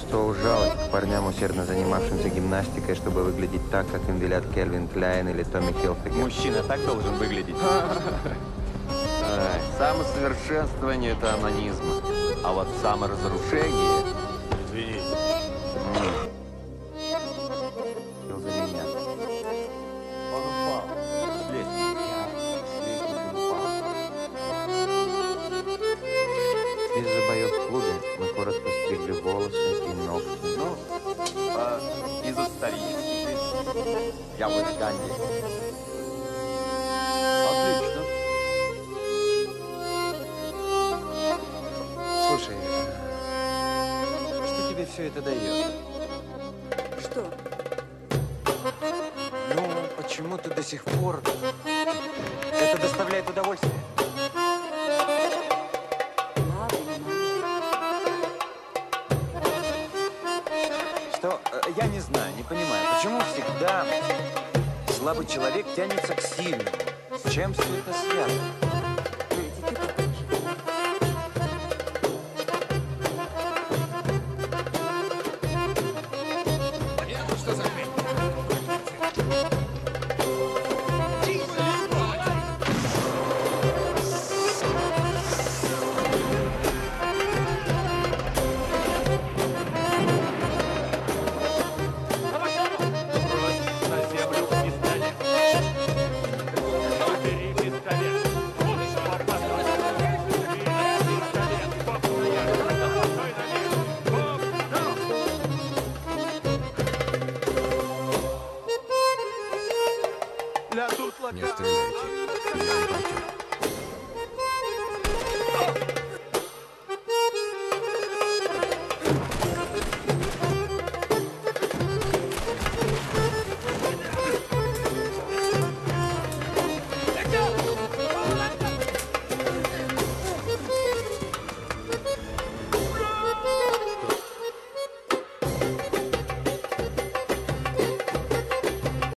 почувствовал жалость к парням, усердно занимавшимся гимнастикой, чтобы выглядеть так, как им велят Кельвин Кляйн или Томми Хилфигер. Мужчина так должен выглядеть. Самосовершенствование – это анонизм. А вот саморазрушение… Извини. За меня. Он упал. С лестницы. Из-за боев в клубе мы коротко стригли волосы и ногти. Ну, из исторических. Я вот Ганди. Отлично. Слушай, что тебе все это дает? Что? Ну, почему ты до сих пор... Это доставляет удовольствие? Что? Я не знаю, не понимаю, почему всегда слабый человек тянется к сильному? С чем все это связано? Не стреляйте. Я не против.